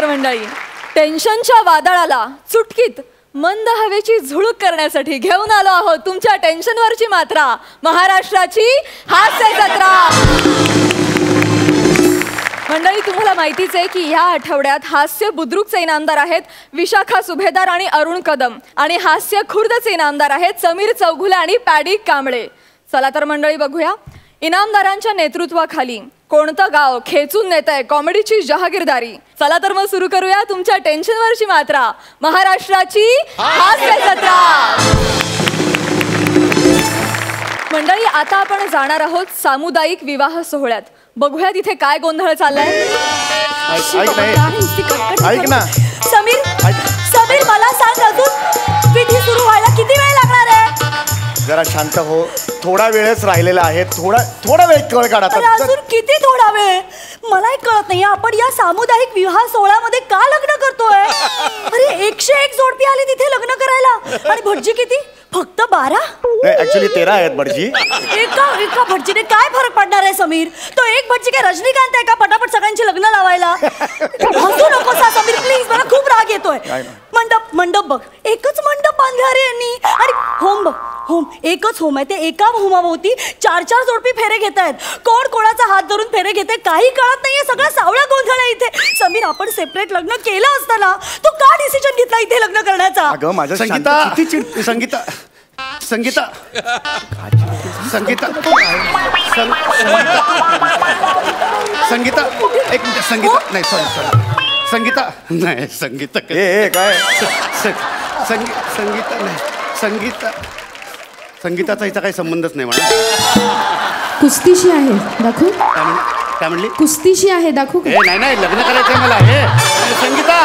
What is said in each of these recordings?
नमस्कार मंडळी. टेन्शनच्या वादळाला चुटकीत मंद हवेची झुळूक करण्यासाठी घेऊन आलो आहोत तुमच्या टेन्शनवरची मात्रा, महाराष्ट्राची हास्य जत्रा. मंडळी, तुम्हाला माहितीच आहे की या आठवड्यात हास्य बुद्रुकचे इनामदार आहेत विशाखा सुभेदार आणि अरुण कदम, आणि हास्य खुर्दचे इनामदार आहेत समीर चौघुले आणि पॅडी कांबळे. चला तर मंडळी बघूया, इनामदारांच्या नेतृत्वाखाली कोणतं गाव खेचून नेतंय कॉमेडीची जहागीरदारी. चला तर मग सुरू करूया तुमच्या टेन्शनवरची मात्रा, महाराष्ट्राची हास्य जत्रा. मंडळी, आता आपण जाणार आहोत सामुदायिक विवाह सोहळ्यात. बघूया तिथे काय गोंधळ चाललाय. ऐक ना समीर, समीर मला सांग, अजून विधी सुरू व्हायला किती वेळ लागणार आहे? जरा शांत हो, थोडा वेळच राहिलेला आहे. थोडा वेळ कळ काढा. अजून किती थोडा वेळ? मलाही कळत नाही आपण या सामुदायिक विवाह सोहळ्यामध्ये का लग्न करतोय. अरे 101 जोडपी आली तिथे लग्न करायला, आणि भटजी किती? फक्त 12? नाही, ऍक्च्युअली 13 आहेत भटजी. एका भटजीने काय फरक पडणार आहे समीर? तो एक भटजी काय रजनीकांत आहे का पटापट सगळ्यांची लग्न लावायला? हसू नकोस समीर प्लीज, मला खूप राग येतोय. मंडप बघ, एकच मंडप बांधला रे यांनी. आणि होम बघ, होम एकच होम आहे, ते एका होमाभोवती 4-4 जोडपी फेरे घेत आहेत. कोण कोणाचा हात धरून फेरे घेते काही कळत नाहीये. सगळं सावळा गोंधळ आहे इथे. समीर, आपण सेपरेट लग्न केलं असताना तू का डिसिजन घेतला इथे लग्न करण्याचा? अगं माझ्या संगीता, संगीता संगीता संगीता संगीता एक मिनिट. संगीता नाही, सॉरी संगीता नाही, संगीता काय संगीता नाही, संगीताचा हिचा काही संबंधच नाही म्हणा. कुस्तीशी आहे दाखवू? काय म्हणली? कुस्तीशी आहे दाखवू? नाही, लग्न करायचंय मला. हे संगीता,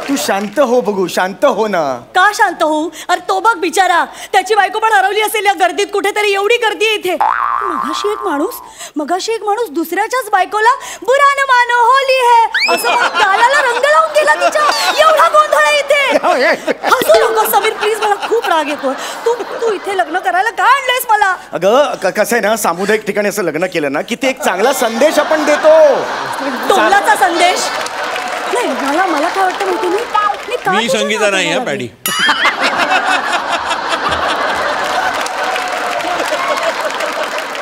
तू शांत हो बघू, शांत हो ना. का शांत हो? अरे तो बघ बिचारा, त्याची बायको पण हरवली असेल या गर्दीत कुठेतरी. एवढी गर्दी आहे इथे. मगाशी एक माणूस दुसऱ्याच्याच बायकोला बुरा न मानो होली है असं म्हणून गालाला रंग लावून गेला तिच्या. एवढा गोंधळ आहे इथे. हसू नको समीर प्लीज, मला खूप राग येतो. तू इथे लग्न करायला का आणलंयस मला? अगं कसं आहे ना, सामुदायिक ठिकाणी असं लग्न केलं ना की ते एक चांगला संदेश आपण देतो. टोमलाचा संदेश नाही. मला काय वाटतं माहिती मी संगीता नाही हा पॅडी.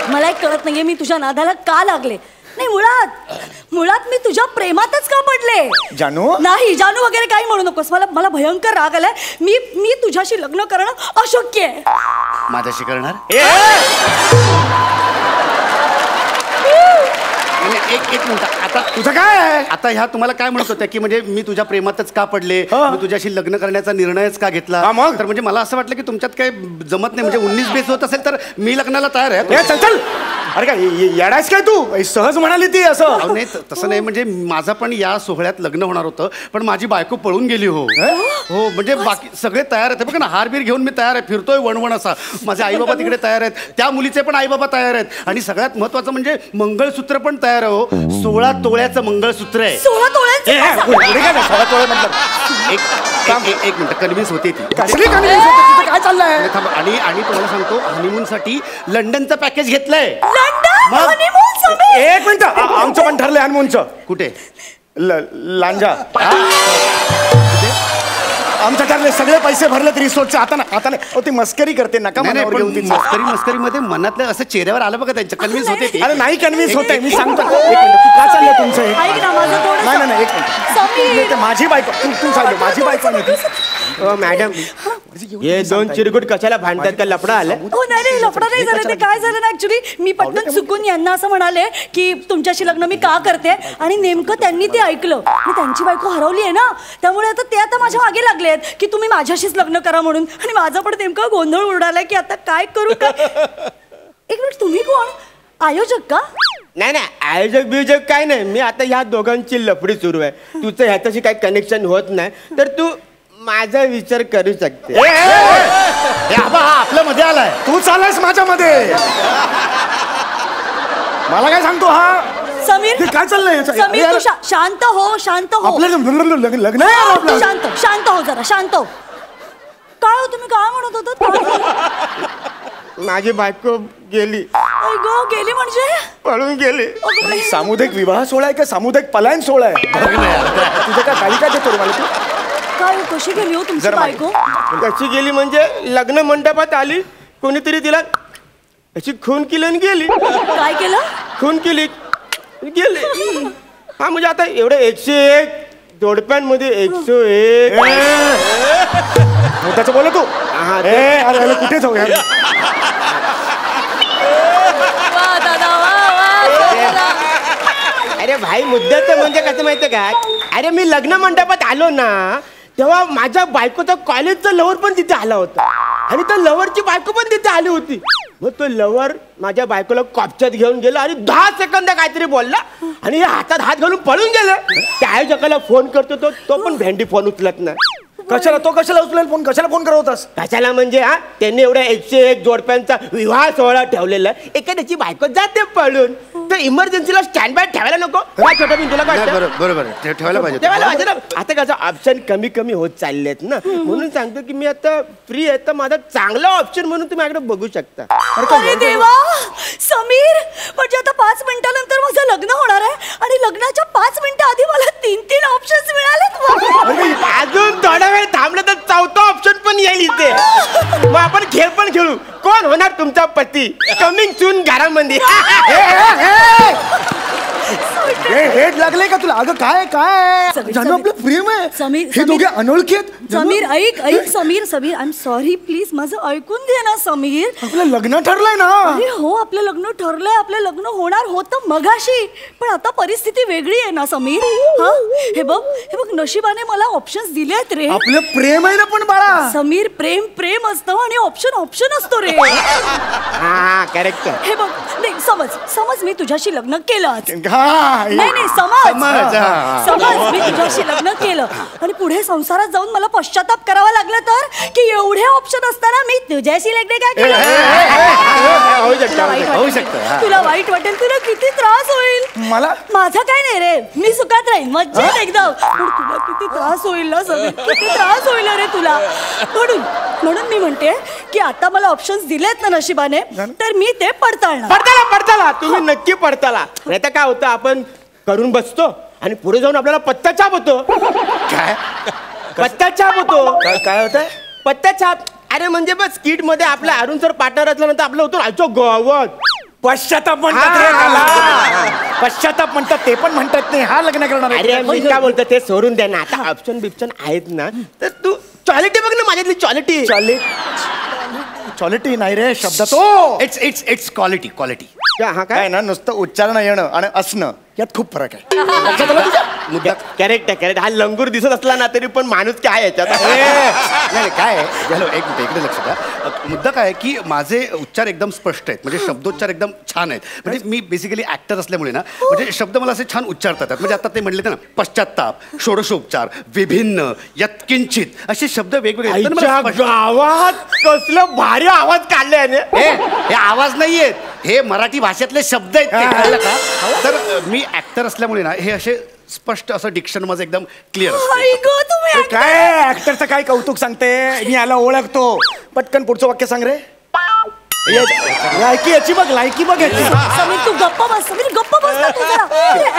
मला एक कळत नाहीये मी तुझ्या नादाला का लागले. नाही, मुळात मी तुझ्या प्रेमातच का पडले. जानू नाही, जानू वगैरे काही म्हणू नकोस. मला भयंकर राग आलाय. मी तुझ्याशी लग्न करणं अशक्य आहे. माझ्याशी करणार? एक मिनिट. आता तुझं काय आहे? आता ह्या तुम्हाला काय म्हणत होत्या की म्हणजे मी तुझ्या प्रेमातच का पडले, मी तुझ्याशी लग्न करण्याचा निर्णयच का घेतला? मग तर म्हणजे मला असं वाटलं की तुमच्यात काही जमत नाही. म्हणजे 19 बेस होत असेल तर मी लग्नाला तयार आहे. चल. अरे काय येडायस काय तू? सहज म्हणाली ती असं? नाही, तसं नाही. म्हणजे माझं पण या सोहळ्यात लग्न होणार होतं, पण माझी बायको पळून गेली. हो म्हणजे बाकी सगळे तयार आहेत. बघा ना, हारबीर घेऊन मी तयार आहे, फिरतोय वणवण असा. माझे आई बाबा तिकडे तयार आहेत, त्या मुलीचे पण आई बाबा तयार आहेत, आणि सगळ्यात महत्वाचं म्हणजे मंगळसूत्र पण तयार आहे. हो, 16 तोळ्याचं मंगळसूत्र आहे. 16 तोळ्याचं? 16 तोळे म्हटलं. एक मिनिट, कन्व्हिन्स होते ती. काय चाललंय? आणि तुम्हाला सांगतो, हनीमून साठी लंडनचं पॅकेज घेतलंय. एक मिनिट, आमचं पण ठरलंय हनीमूनचं. कुठे? लांजा. आमचं ठरले, सगळे पैसे भरले रिसोर्टचे. आता नाही. ती मस्करी करते, नका. मस्करी मध्ये मनातलं असं चेहऱ्यावर आलं बघा त्यांच्या. कन्व्हिन्स होते. अरे नाही कन्व्हिन्स होते, मी सांगतो. एक मिनिट, तू काय चाललंय तुमचं? नाही, एक मिनिट. माझी बायको, तू सांग. माझी बायको नाही. मॅडम, हे 2 चिरकुट कशाला भांडतात? का लफडा आला? हो नाही, लफडा नाही झालं. ते काय झालं ना, ऍक्च्युली मी पटकन चुकून यांना असं म्हणाले की तुमच्याशी लग्न मी का करते, आणि नेमकं त्यांनी ते ऐकलं. आणि त्यांची बायको हरवली आहे ना, त्यामुळे आता ते माझ्या मागे लागले आहेत की तुम्ही माझ्याशीच लग्न करा म्हणून. आणि माझा पण नेमका गोंधळ उडालाय की आता काय करू. एक मिनिट, तुम्ही कोण? आयोजक का? नाही, आयोजक बियोजक काय नाही. मी आता ह्या दोघांची लफडी सुरू आहे. तुझं ह्याच्याशी काही कनेक्शन होत नाही, तर तू माझा विचार करू शकते. हा आपल्या मध्ये आलाय, तू चाललायस माझ्या मध्ये. मला काय सांगतो हा समीर? काय चाललंय? समीर तू शांत हो, शांत हो. आपलं लग्न आहे. शांत हो जरा, शांत हो. काय हो तुम्ही काय म्हणत होता? माझी बायको गेली. आई गं, गेली म्हणजे पळून गेली. अगं बाई. सामुदायिक विवाह सोहळा आहे का सामुदायिक पलायन सोहळा आहे? तुझं काय काही काय देतो रे मला तू? काय कशी गेली हो तुमची जरा बायको? कशी गेली म्हणजे लग्न मंडपात आली, कोणीतरी तिला अशी खून केली आणि गेली. काय केलं? खून केली गेली. हा म्हणजे आता एवढे 101 जोडप्यांमध्ये 101. त्याचं बोला तू. हा, अरे कुठे जाऊ यार? वा दादा वा. अरे भाई मुद्द्याचं म्हणजे कसं माहितीये काय, अरे मी लग्न मंडपात आलो ना तेव्हा माझ्या बायकोचा कॉलेजचा लवर पण तिथे आला होता आणि त्या लवरची बायको पण तिथे आली होती. मग तो लवर माझ्या बायकोला कॉपच्यात घेऊन गेला आणि 10 सेकंद काहीतरी बोलला आणि हे हातात हात घालून पळून गेलं. त्या आयोजकाला फोन करतो तो पण भेंडी फोन उचलत नाही. कशाला उचलेल फोन? कशाला फोन करत होतास? कशाला म्हणजे हा त्यांनी एवढ्या 101 जोडप्यांचा विवाह सोहळा ठेवलेला, एखाद्याची बायको जाते पळून, तर इमर्जन्सीला स्टँड बाय ठेवायला नको का? छोटा मी तुला काय वाटतं? बरोबर ठेवायला पाहिजे. ठेवायला पाहिजे ना. आता कसं ऑप्शन कमी कमी होत चाललेत ना, म्हणून सांगतो की मी आता फ्री आहे, तर माझा चांगला ऑप्शन म्हणून तुम्ही माझ्याकडे बघू शकता. अरे देवा समीर, म्हणजे आता 5 मिनिटानंतर माझं लग्न होणार आहे आणि लग्नाच्या 5 मिनिटं आधी मला 3 ऑप्शन्स मिळालेत. अजून थोडा वेळ थांबलं तर 4था ऑप्शन पण येईल इथे. मग आपण खेळ पण खेळू. कोण होणार तुमचा पती? कमिंग सून घरामध्ये. हेड लागले का तुला? अगं काय जानू आपलं प्रेम आहे. समीर, हे दोघे अनोळखी आहेत. समीर ऐक Sameer I am sorry, please माझं ऐकून घे ना समीर. आपलं लग्न ठरलंय ना. अरे हो, आपलं लग्न ठरलंय, आपलं लग्न होणार होतं मगाशी, पण आता परिस्थिती वेगळी आहे ना समीर. हा हे बघ नशिबाने मला ऑप्शन्स दिले आहेत रे. आपलं प्रेम आहे ना पण बाळा. समीर, प्रेम असतं आणि ऑप्शन असतो रे. हा करेक्ट. हे बघ, नाही समज मी तुझ्याशी लग्न केलं आज. नाही समज मी तुझ्याशी लग्न केलं आणि पुढे संसारात जाऊन मला पश्चाताप करावा लागला तर, की एवढे ऑप्शन असताना मी तुझ्याशी लग्न काय केलं? होऊ शकतं. तुला वाईट वाटेल, तुला किती त्रास होईल. मला माझा काय नाही रे, मी सुखात राहीन मज्जेत एकदम, पण तुला किती त्रास होईल ना समीर, किती त्रास होईल रे तुला. म्हणून मी म्हणते की आता मला ऑप्शन्स दिलेत ना नशिबाने, तर मी ते पडताला तुम्ही नक्की पडताला. नाही तर काय होतं, आपण करून बसतो आणि पुढे जाऊन आपल्याला पत्ता छाप होतो. काय पत्ता छाप होतो. काय होतंय? पत्ता छाप. अरे म्हणजे बस स्किट मध्ये आपल्या अरुण सर पार्टनर असल्यानंतर आपलं होतं आजच्या गावात पश्चाताप म्हणतात रे त्याला. पश्चाताप म्हणतात, ते पण म्हणतात नाही हा लग्न करणार आहे. अरे मी काय बोलतो ते सोडून द्या ना. आता ऑप्शन बिप्शन आहेत ना, तर तू क्वालिटी बघ ना माझ्यातली क्वालिटी. क्वालिटी नाही रे शब्द तो. It's quality. हा काय ना, नुसतं उच्चारण येणं आणि असणं यात खूप फरक आहे. मुद्दा करेक्ट. हा लंगूर दिसत असला ना तरी पण माणूस काय आहे याच्यात. नाही काय आहे, झालं एक मिनिट इकडे लक्ष द्या. मुद्दा काय आहे की माझे उच्चार एकदम स्पष्ट आहेत, म्हणजे शब्दोच्चार एकदम छान आहेत. म्हणजे मी बेसिकली ऍक्टर असल्यामुळे ना, म्हणजे शब्द मला असे छान उच्चारता येतात. म्हणजे आता ते म्हणले ना, पश्चाताप, षोडशोपचार, विभिन्न, यत्किंचित असे शब्द वेगवेगळे. गावात कसलं भारी आवाज काढले. हे आवाज नाहीयेत, हे मराठी भाषेतले शब्द आहेत. ते कळलं का? तर मी ऍक्टर असल्यामुळे ना हे असे स्पष्ट असं डिक्शन माझं एकदम क्लिअर असतं. काय ऍक्टरचं काय कौतुक सांगते, मी याला ओळखतो. पटकन पुढचं वाक्य सांग रे. लायकी याची बघ याची. समीर तू गप्प बस ना तू जरा.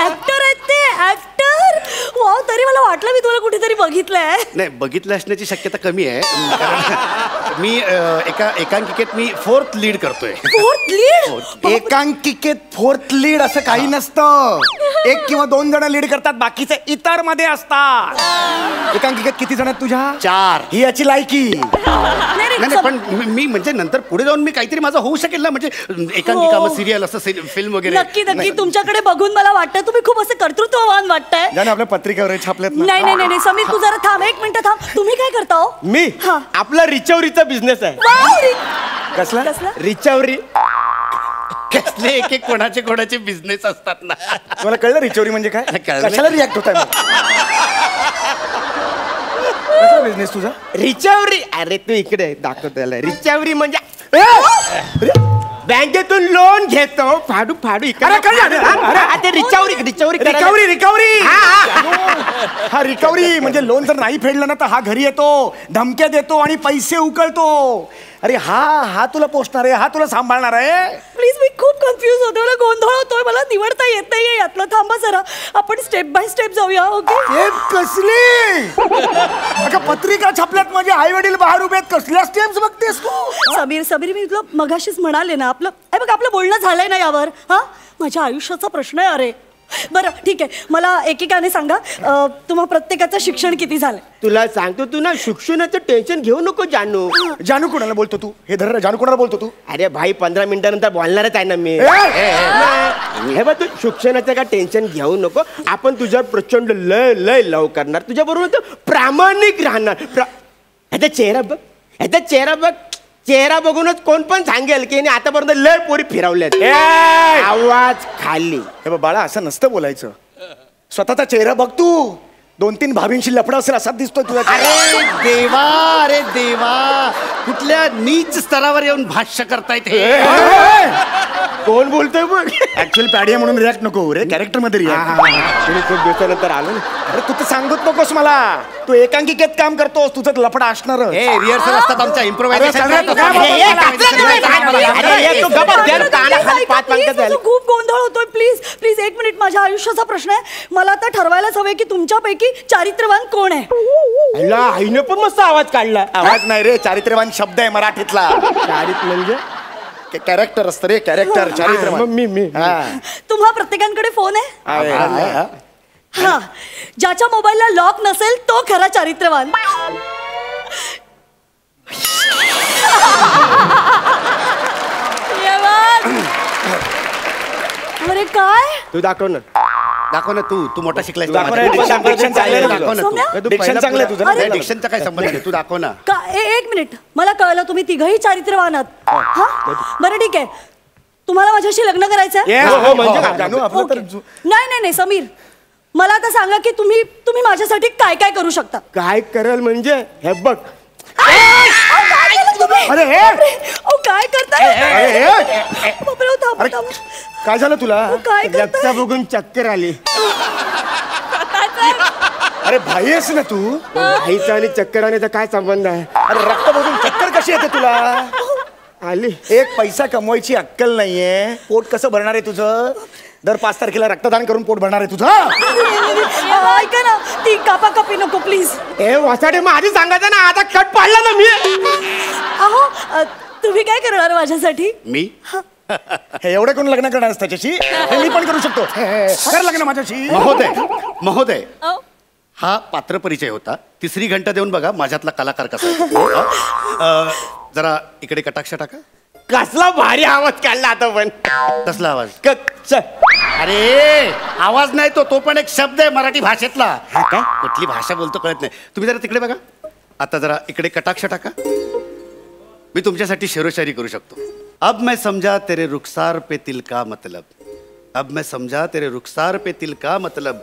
ऍक्टर आहेत ते ऍक्टर. वाव, तरी मला वाटलं मी तुला कुठेतरी बघितलंय. नाही, बघितलं असण्याची शक्यता कमी आहे, कारण मी एका एकांकिकेत मी 4th लीड करतोय. 4th lead? एकांकिकेत 4th लीड असं काही नसतं. 1 किंवा 2 जण लीड करतात, बाकीचे इतर मध्ये असतात. एकांकिकेत किती जण आहेत तुझ्या? 4. ही याची लायकी. नाही पण मी म्हणजे नंतर पुढे जाऊन मी काहीतरी माझं होऊ शकेल ना, म्हणजे एकांकिका मग सिरियल असं फिल्म वगैरे. नक्की तुमच्याकडे बघून मला वाटतं तुम्ही खूप असं कर्तृत्ववान वाटतंय. आपल्या पत्रिकेवर छापलेत ना. नाही समीर तू जरा थांब, 1 मिनिट थांब. तुम्ही काय करता हो? मी आपला रिचवरीचा बिझनेस आहे. वाव, कसला रिचवरी. कसले एक कोणाचे बिझनेस असतात ना. तुम्हाला कळलं रिचोरी म्हणजे काय? कळलं. कशाला रिॲक्ट होत आहे? बिझनेस तुझा रिचवरी. अरे तू इकडे दाखवतो याला. रिचवरी म्हणजे बँकेतून लोन घेतो फाडू इकडे. रिकव्हरी. हा रिकव्हरी म्हणजे लोन जर नाही फेडलं ना तर हा घरी येतो, धमक्या देतो आणि पैसे उकळतो. अरे हा तुला पोचणार आहे, हा तुला सांभाळणार आहे. प्लीज, मी खूप कन्फ्युज होते, मला गोंधळ होतोय, मला निवडता येत नाहीये यातलं. थांबा जरा, आपण स्टेप बाय स्टेप जाऊया. ओके? स्टेप कसली? अगं पत्रिका छापल्यात, माझे आई वडील बाहेर उभे आहेत, कसल्या स्टेप्स बघतेस तू? समीर, मी तुला मगाशीच म्हणाले ना, आपलं बोलणं झालंय ना यावर. हा, माझ्या आयुष्याचा प्रश्न आहे. अरे बरं ठीक आहे, मला एकेकाने सांगा, तुम्हा प्रत्येकाचं शिक्षण किती झालंय? तुला सांगतो, तू ना शिक्षणाचं टेन्शन घेऊ नको जानू. जानू कोणाला बोलतो तू? हे धर, जानू कोणाला बोलतो तू? अरे भाई, 15 मिनिटानंतर बोलणारच आहे ना मी. हे बघ, तू शिक्षणाचं काय टेन्शन घेऊ नको. आपण तुझ्यावर प्रचंड लय लव करणार, तुझ्या बरोबर प्रामाणिक राहणार. ह्याचा चेहरा बघ, चेहरा बघूनच कोण पण सांगेल की आतापर्यंत लय पोरी फिरवल्यात. आवाज खाली. हे बघ बाळा, असं नसतं बोलायचं. स्वतःचा चेहरा बघ तू. 2-3 भाभींशी लफडा असेल असा दिसतोय तुला. अरे देवा, कुठल्या नीच स्तरावर येऊन भाष्य करतायत हे. कोण बोलतोय बघ? ऍक्च्युअली पॅडिया म्हणून रिॲक्ट नको रे, कॅरेक्टर मध्ये रिॲक्ट. तुम्ही खूप दिवसानंतर आलो ना. अरे तू तर सांगत नकोस मला, तू एकांकिकेत काम करतोस, तुझं लफडा असणार. रिहर्सल असतात आमच्या इम्प्रोव्हायझेशन. खूप गोंधळ होतोय. प्लीज 1 मिनिट, माझ्या आयुष्याचा प्रश्न आहे. मला आता ठरवायलाच हवंय की तुमच्यापैकी चारित्र्यवान कोण आहे. आईने पण मस्त आवाज काढला. आवाज नाही रे, चारित्र्यवान शब्द आहे मराठीतला. चारित्र म्हणजे कॅरेक्टर असतं रे, कॅरेक्टर. चारित्र्यवान मी तुम्हा प्रत्येकांकडे फोन आहे? आहे. हा, ज्याच्या मोबाईलला लॉक नसेल तो खरा चारित्र्यवान. अरे काय? तू दाखव ना. तू मोठा शिकलाय. डिक्शन चांगलं तुझं. अरे, डिक्शनचा काय संबंध आहे? तू दाखव ना. 1 मिनिट, मला कळलं तुम्ही तिघही चारित्र्यवान आहात. हा, बरं ठीक आहे. तुम्हाला माझ्याशी लग्न करायचंय? जानू, आपलं तर नाही समीर, मला आता सांगा की तुम्ही माझ्यासाठी काय काय करू शकता. काय करल म्हणजे? हे बघ. अरे काय करताय? काय झालं तुला? काय रक्त करताय? बघून चक्कर आली. अरे भाई आहेस ना तू? आईचा आणि चक्कर आण्याचा काय संबंध आहे? अरे रक्त बघून चक्कर कशी येते तुला? आली. एक पैसा कमवायची अक्कल नाहीये. पोट कसं भरणार आहे तुझं? दर 5 तारखेला रक्तदान करून पोट भरणार आहे तुझं? ऐका ना, ती कापाकापी नको प्लीज. ए वासाडे, मग आधी सांगायचं ना, आता कट पाडला ना मी. अहो, तुम्ही काय करणार माझ्यासाठी? मी हे एवढे कोण लग्न करणार त्याच्याशी? हे मी पण करू शकतो. कर लग्न माझ्याशी. महोदय, हा पात्र परिचय होता. 3री घंटा देऊन बघा माझ्यातला कलाकार कसा आहे. जरा इकडे कटाक्ष टाका. कसला भारी आवाज काढला आता पण. कसला आवाज? कच्च. अरे आवाज नाही तो पण एक शब्द आहे मराठी भाषेतला. कुठली भाषा बोलतो कळत नाही. तुम्ही जरा तिकडे बघा. आता जरा इकडे कटाक्ष टाका. मी तुमच्यासाठी शेरोशायरी करू शकतो. अब मैं समझा तेरे रुखसार पे तिल का मतलब, अब मैं समझा तेरे रुखसार पे तिल का मतलब,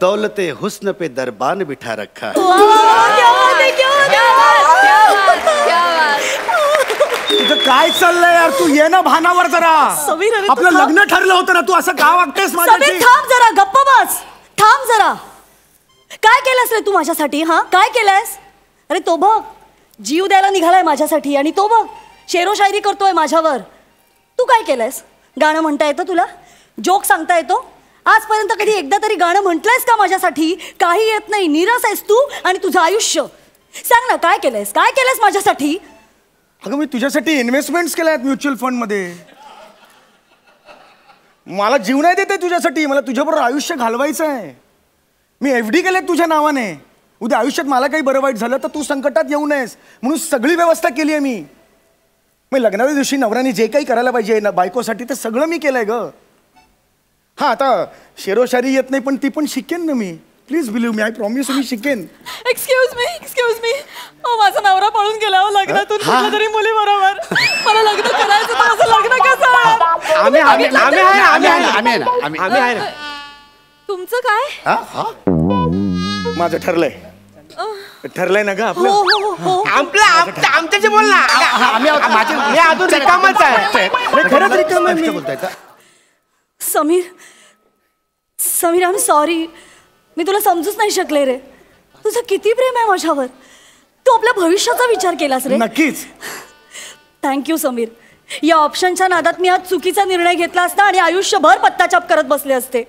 दौलते हुस्न पे दरबान बिठा रखा. तुझं काय चाललंय यार? तू ये ना भानावर जरा. समीर, अरे आपलं लग्न ठरलं होतं ना, तू असं का वागतेस माझ्याशी? थांब जरा, गप्प बस. थांब जरा. काय केलंस रे तू माझ्यासाठी? हा, काय केलंस? अरे तो बघ, जीव द्यायला निघालाय माझ्यासाठी, आणि तो बघ शेरो शायरी करतोय माझ्यावर. तू काय केलंयस? गाणं म्हणता येतं तुला? जोक सांगता येतो? आजपर्यंत कधी एकदा तरी गाणं म्हटलंयस का माझ्यासाठी? काही येत नाही. नीरस आहेस तू आणि तुझं आयुष्य. सांग ना, काय केलंयस माझ्यासाठी? अगं, मी तुझ्यासाठी इन्व्हेस्टमेंट्स केल्या आहेत म्युच्युअल फंड मध्ये. मला जीव नाही देते तुझ्यासाठी. मला तुझ्याबरोबर आयुष्य घालवायचं आहे. मी FD केले तुझ्या नावाने. उद्या आयुष्यात मला काही बरं वाईट झालं तर तू संकटात येऊ नयेस म्हणून सगळी व्यवस्था केली आहे मी. लग्नाच्या दिवशी नवऱ्याने जे काही करायला पाहिजे ना बायकोसाठी ते सगळं मी केलंय ग. हा, आता शेरोशायरी येत नाही पण ती पण शिकेन ना मी. Please believe me, I promise मी शिकेन. Excuse me. माझा नवरा पळून गेला हो लग्नातून कुठल्या तरी मुली बरोबर. मला लग्न करायचं, तर माझं लग्न कसं? आम्ही आहे ना. तुमचं काय? माझं ठरलंय ना ग आपलं. आमच्याशी बोल ना. मी अजून रिकामच आहे. खरंच रिकाम बोलताय का? Sameer, I am sorry. मी तुला समजूच नाही शकले रे. तुझं किती प्रेम आहे माझ्यावर. तू आपल्या भविष्याचा विचार केलास रे. नक्कीच. थँक्यू समीर. या ऑप्शनच्या नादात मी आज चुकीचा निर्णय घेतला असता आणि आयुष्यभर पत्ताचाप करत बसले असते.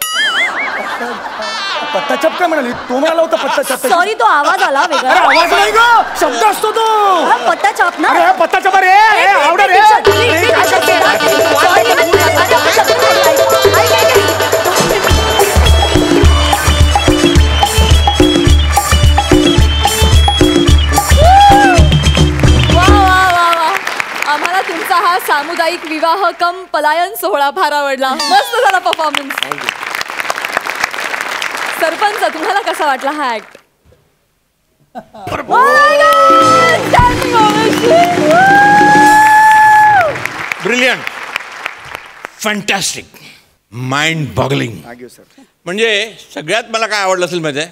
पत्ताचाप काय म्हणाली? तो म्हणाला होता पत्ताचाप. सॉरी, तो आवाज आला अरे वेगळा. आवाज नाही ग, शब्द असतो तो. हा, पत्ताचाप ना. अरे हा पत्ताचाप रे, आवडा रे. आम्हाला तुमचा हा सामुदायिक विवाह कम पलायन सोहळा फार आवडला. मस्त झाला परफॉर्मन्स. सरपंच, तुम्हाला कसा वाटला हा act? Brilliant, fantastic, mind boggling. म्हणजे सगळ्यात मला काय आवडलं असेल माहिती आहे,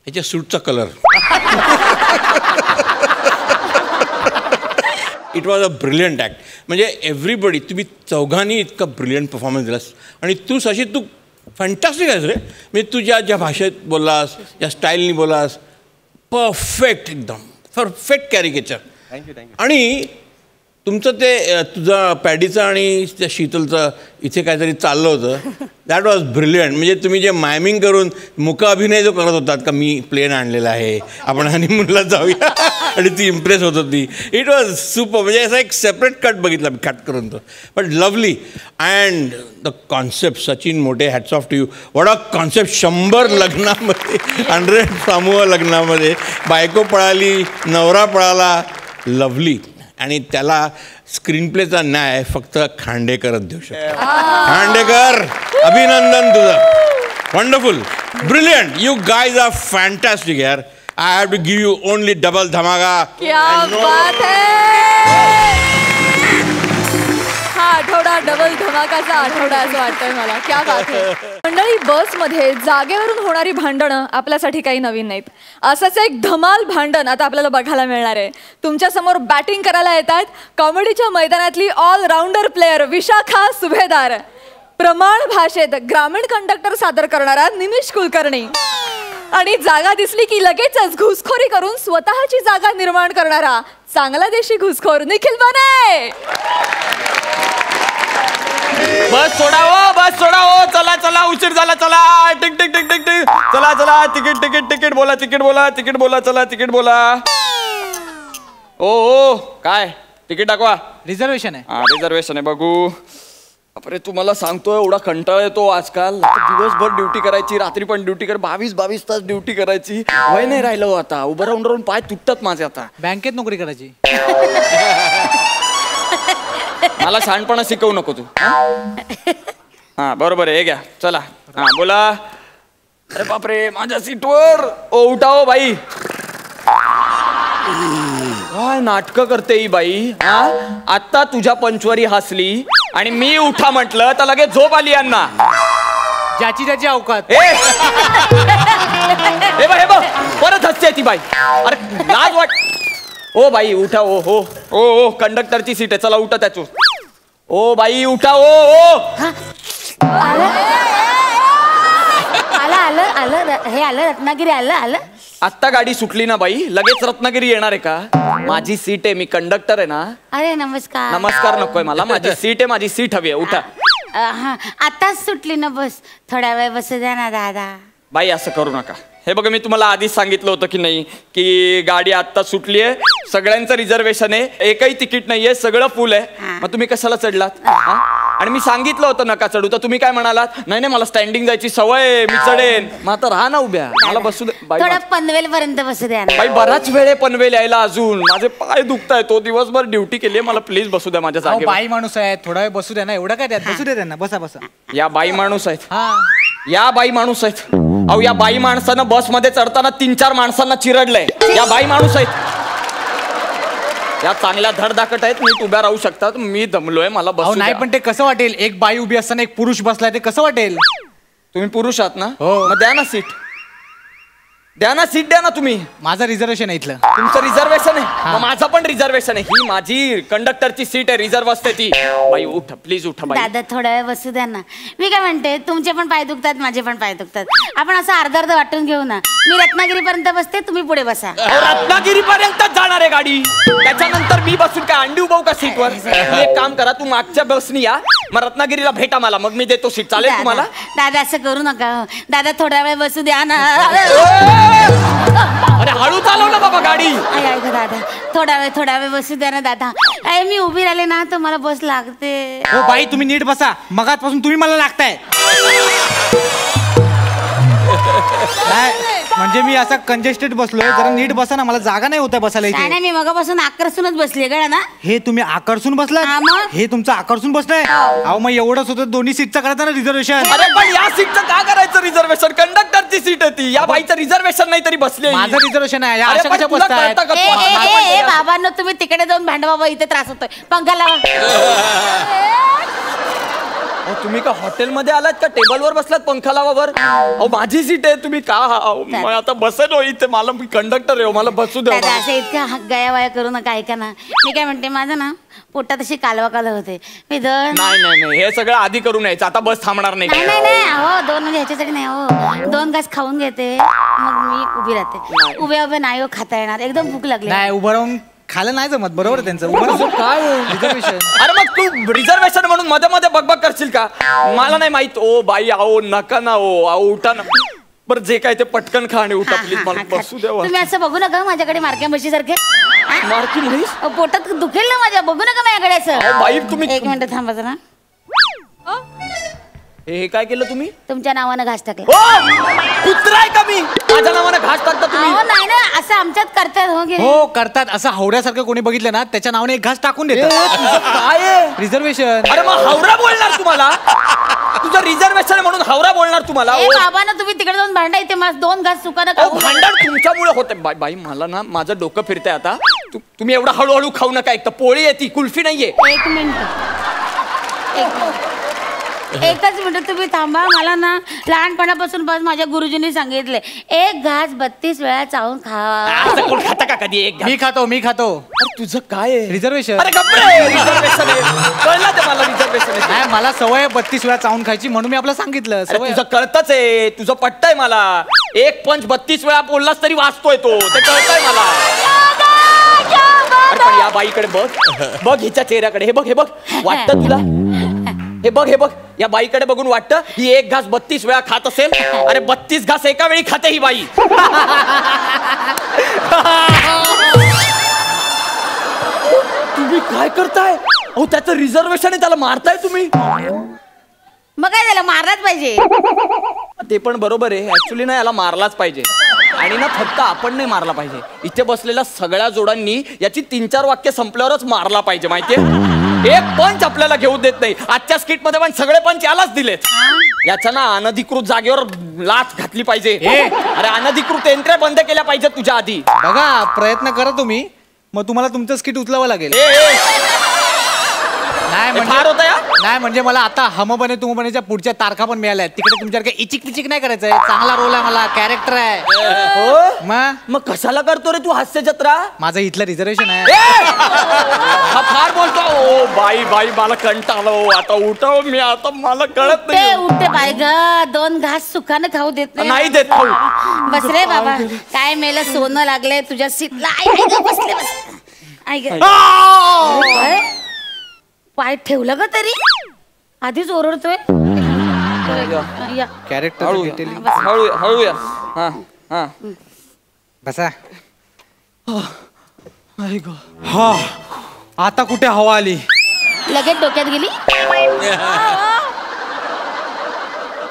ह्याच्या सूटचा colour. It was a brilliant act. म्हणजे एव्हरीबडी, तुम्ही चौघांनी इतका ब्रिलियंट परफॉर्मन्स दिलास. आणि तू शशी, तू फॅन्टॅस्टिक आहेस रे. म्हणजे तू ज्या भाषेत बोललास, ज्या स्टाईलनी बोललास, परफेक्ट, एकदम परफेक्ट कॅरिकेचर. आणि तुमचं ते तुझं पॅडीचं आणि त्या शीतलचं इथे काहीतरी चाललं होतं, दॅट वॉज ब्रिलियंट. म्हणजे तुम्ही जे मायमिंग करून मुका अभिनय जो करत होतात का, मी प्लेन आणलेला आहे, आपण हनीमूनला जाऊया, आणि ती इम्प्रेस होत होती. It was super. म्हणजे असा एक सेपरेट कट बघितला मी, कट करून तो, but lovely. And the concept, Sachin Mothe, hats off to you. What a concept. 100 लग्नामध्ये, 100 समूह लग्नामध्ये बायको पळाली, नवरा पळाला, लवली. आणि त्याला स्क्रीन प्लेचा न्याय फक्त खांडेकरच देऊ शकतो. खांडेकर, अभिनंदन तुझं. Wonderful, brilliant. You guys are fantastic यार. I have to give you only double धमाका. क्या बात है. हा आठवडा डबल धमाकाचा आठवडा असं वाटतंय मला. क्या बात है. मंडळी, बसमध्ये जागेवरून होणारी भांडणं आपल्यासाठी काही नवीन नाहीत. असंच एक धमाल भांडण आता आपल्याला बघायला मिळणार आहे. तुमच्या समोर बॅटिंग करायला येत आहेत कॉमेडीच्या मैदानातली ऑलराऊंडर प्लेयर विशाखा सुभेदार, प्रमाण भाषेत ग्रामीण कंडक्टर सादर करणारा निमिष कुलकर्णी, आणि जागा दिसली की लगेचच घुसखोरी करून स्वतःची जागा निर्माण करणारा चांगला देशी घुसखोर निखिल बने. बस सोडावं, बस सोडावं. चला चला, उशीर झाला. चला, tick tick tick tick tick. चला चला, तिकीट तिकीट तिकीट बोला, तिकीट बोला, तिकीट बोला. चला, तिकीट बोला. ओ काय तिकीट दाखवा. रिझर्वेशन आहे. हा, रिझर्वेशन आहे. बघू. अरे तुम्हाला सांगतोय, एवढा कंटाळा येतो आजकाल. दिवसभर ड्युटी करायची, रात्री पण ड्युटी कर, 22 तास ड्युटी करायची. वय नाही राहिलं आता. उभं राहून राहून पाय तुटतात माझे आता. बँकेत नोकरी करायची. मला शहाणपणा शिकवू नको तू. हा बरोबर आहे. हे घ्या. चला, हा बोला. अरे बापरे, माझ्या सीटवर. ओ उठाओ बाई. काय नाटकं करते ही बाई. हा, आता तुझ्या पंचवारी हसली आणि मी उठा म्हटलं तर लगेच झोप आली यांना. ज्याची ज्याची अवकात. हे बघ परत हसते ती बाई. अरे लाज वाट. ओ बाई उठा. ओ हो ओ ओ कंडक्टरची सीट आहे. चला उठा त्याचो. ओ बाई उठा. ओ ओ आलं हे आलं रत्नागिरी आलं. आत्ता गाडी सुटली ना बाई, लगेच रत्नागिरी येणार आहे का? माझी सीट आहे, मी कंडक्टर आहे ना. अरे नमस्कार. नमस्कार नकोय मला, माझी सीट आहे, माझी सीट हवी आहे. उठा. आताच सुटली ना बस, थोड्या वेळ बसू द्या ना दादा. बाई असं करू नका. हे बघा, मी तुम्हाला आधीच सांगितलं होतं की नाही की गाडी आत्ता सुटली आहे, सगळ्यांचं रिझर्वेशन आहे, एकही तिकीट नाहीये, सगळं फुल आहे. मग तुम्ही कशाला चढलात? आणि मी सांगितलं होतं नका चढू, तर तुम्ही काय म्हणालात? नाही नाही मला स्टँडिंग जायची सवय, मी चढेन. मग आता राहा ना उभ्या, मला बसू दे. थोडा पनवेल पर्यंत बसू द्या. बाई बराच वेळ आहे पनवेल यायला, अजून माझे पाय दुखताय. तो दिवसभर ड्युटी केली आहे, मला प्लीज बसू द्या माझ्या जागेवर. बाई माणूस आहे, थोडा वेळ बसू द्या ना. एवढं काय त्यात, बसू दे त्यांना. बसा बसा. या बाई माणूस आहेत. हा, या बाई माणूस आहेत. अहो या बाई माणसानं बसमध्ये चढताना 3-4 माणसांना चिरडलंय. या बाई माणूस आहेत, या चांगल्या धडधाकट आहेत, नीट उभ्या राहू शकतात. मी दमलोय, मला बसू नाही. द्या. पण ते कसं वाटेल, एक बाई उभी असताना एक पुरुष बसलाय, ते कसं वाटेल? तुम्ही पुरुष आहात ना, हो. मग द्या ना सीट. द्या ना सीट द्या ना तुम्ही. माझं रिझर्वेशन आहे इथलं. तुमचं रिझर्वेशन आहे मग माझं पण रिझर्वेशन आहे. ही माझी कंडक्टरची सीट आहे रिझर्व असते ती. बाई उठा प्लीज उठा बाई. दादा थोडा वेळ बसू द्या ना. मी काय म्हणते तुमचे पण पाय दुखतात माझे पण पाय दुखतात. आपण असं अर्ध अर्ध वाटून घेऊ ना. मी रत्नागिरीपर्यंत बसते तुम्ही पुढे बसा. रत्नागिरी पर्यंतच जाणार आहे गाडी. त्याच्यानंतर मी बसून काय अंडी उभाऊ का सीटवर. एक काम करा तू मागच्या बसनी या मग रत्नागिरीला भेटा मला मग मी देतो सीट. चालेल तुम्हाला. दादा असं करू नका दादा थोडा वेळ बसू द्या ना. अरे हळू चालव ना बाबा गाडी. ऐका दादा थोडा वेळ बसू द्या ना दादा. मी उभी राहिले ना तर मला बस लागते. हो बाई तुम्ही नीट बसा. मगाचपासून तुम्ही मला लागताय. म्हणजे मी असा कंजेस्टेड बसलोय. जरा नीट बसा ना. मला जागा नाही होत बसायला इथे. नाही मी मगापासून आकर्षूनच बसली कळलं ना. हे तुम्ही आकर्षून बसला. हे तुमचं आकर्षून बसलंय. अहो मग एवढंच होतं दोन्ही सीटचं करायचं ना रिझर्वेशन. अरे पण या सीटचं का करायचं रिझर्वेशन. कंडक्टरची सीट आहे ती. या बाईचं रिझर्वेशन नाही तरी बसले. माझं रिझर्वेशन आहे. अशा कशा बसतायत. बाबांनो तुम्ही तिकडे जाऊन भांडा बाबा इथे त्रास होतोय. पंखा लावा. तुम्ही का हॉटेलमध्ये आलात का टेबलवर बसलात पंखा लावावर. अहो माझी सीट आहे तुम्ही का आता बसेल इथे. मला मी कंडक्टर आहे मला बसू द्या. असं इतकं गया वाया करू नका. ऐका ना मी काय म्हणते माझं ना पोटात अशी कालवा होते. मी नाही हे सगळं आधी करून यायचं. आता बस थांबणार नाही. नाही हो 2 म्हणजे ह्याच्यासाठी नाही हो. 2 घास खाऊन घेते मग मी उभी राहते. उभे नाही हो खाता येणार. एकदम भूक लागली. नाही उभं राहून खायला नाही जमत. बरोबर त्यांचं उभं काय रिझर्वेशन. अरे मग तू रिझर्वेशन म्हणून मध्ये मध्ये बकबक करशील का. मला नाही माहित. ओ बाई आहो नका ना ओ आहो उठा ना. बरं जे काय ते पटकन खा आणि उठा प्लीज. मला बसू द्या. तुम्ही असं बघू नका माझ्याकडे मारक्या म्हशी सारखे. मारकी म्हैस पोटात दुखेल ना माझ्या. बघू नका माझ्याकडे असं. बाई तुम्ही 1 मिनिट थांबा जरा. हे काय केलं तुम्ही. तुमच्या नावानं घास टाकला. कुत्रा आहे का मी. माझ्या नावानं घास टाकता तुम्ही. नाही असं आमच्यात करतात हो करतात. असं हावड्यासारखं कोणी बघितलं ना त्याच्या नावाने एक घास टाकून देतात. काय रिझर्वेशन. अरे मग हावरा बोलणार तुम्हाला. तुझं रिझर्वेशन म्हणून हावरा बोलणार तुम्हाला. बाबा ना तुम्ही तिकडे जाऊन भांडा. इथे माझं 2 घास सुकानं खाऊ. भांडण तुमच्यामुळे होते. बाई मला ना माझं डोकं फिरतंय आता. तुम्ही एवढं हळूहळू खाऊ नका. एक तर पोळी आहे ती कुल्फी नाहीये. 1 मिनिट एकच मिनिट तुम्ही थांबा. मला ना लहानपणापासून बस माझ्या गुरुजींनी सांगितले 1 घास 32 वेळा चावून खा. कोण खाता का कधी. मी खातो. तुझं काय रिझर्वेशन. अरे रिझर्वेशन कळलं ते मला. रिझर्वेशन आहे मला सवय 32 वेळा चावून खायची म्हणून मी आपलं सांगितलं. तुझं कळतच आहे. तुझं पटतंय मला. एक पंच 32 वेळा बोललास तरी वाचतोय तो. ते कळतंय मला. पण या बाईकडे बघ हिच्या चेहऱ्याकडे. हे बघ वाटतं तुला. हे बघ या बाईकडे बघून वाटतं ही 1 घास 32 वेळा खात असेल. अरे 32 घास एका वेळी खाते ही बाई. तुम्ही काय करताय. अहो त्याचं रिझर्वेशन आहे त्याला मारताय तुम्ही. मग काय झालं मारलाच पाहिजे. ते पण बरोबर आहे. ऍक्च्युली ना याला मारलाच पाहिजे. आणि ना फक्त आपण नाही मारला पाहिजे. इथे बसलेल्या सगळ्या जोडांनी याची 3-4 वाक्य संपल्यावरच मारला पाहिजे. माहितीये एक पंच आपल्याला घेऊ देत नाही. आजच्या स्किट मध्ये पण सगळे पंच यालाच दिलेत. याच्या ना अनधिकृत जागेवर लाच घातली पाहिजे. अरे अनधिकृत एंट्र्या बंद केल्या पाहिजे तुझ्या आधी. बघा प्रयत्न करा तुम्ही. मग तुम्हाला तुमचं स्किट उचलावं लागेल. नाही म्हणजे मला आता हम बने तुम बनेच्या पुढच्या तारखा पण मिळाल्या. तिकडे तुमच्यासारखं इचिक तिचिक नाही करायचंय. चांगला रोल आहे मला. कॅरेक्टर आहे. हो मग कशाला करतो रे तू हास्य जत्रा. माझं इथलं रिझर्वेशन आहे. हा फार बोलतो. ओ बाई मला कंटाळलो. आता उठव मी. आता मला कळत नाही. उठते बाय ग. 2 घास सुखानं खाऊ देत नाही देत. बस रे बाबा. काय मेलं सोनं लागले तुझ्या सीटला. बसले पाय ठेवलं का तरी. आधीच ओरडतोय. कॅरेक्टर हळू या. बसा. हा आता कुठे हवा आली. लगेच डोक्यात गेली.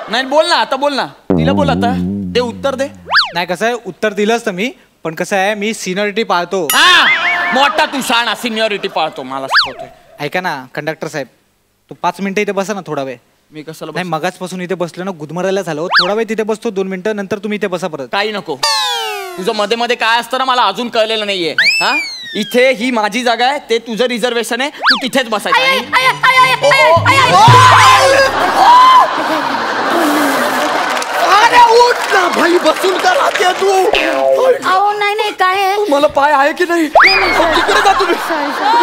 नाही बोल ना आता. बोल ना तिला बोल आता. दे उत्तर दे. नाही कसं आहे उत्तर दिलंच तर मी. पण कसं आहे मी सिनियरिटी पाळतो. मोठा तू शाणा सिनियरिटी पाळतो. मला ऐका ना कंडक्टर साहेब. तू 5 मिनिटं इथे बसा ना थोडा वेळ. मी कशाला नाही मगाचपासून इथे बसलो ना गुदमरायला झालो. थोडा वेळ तिथे बसतो 2 मिनिटं. नंतर तुम्ही इथे बसा परत. काही नको. तुझं मध्ये मध्ये काय असतं ना मला अजून कळलेलं नाहीये. हा इथे ही माझी जागा आहे. ते तुझं रिझर्वेशन आहे. तू तिथेच बसायचं. अरे उठ ना भाई बसून का राहते तू? अहो नाही नाही काय आहे मला पाय आहे की नाही? तिकडे जा तुम्ही.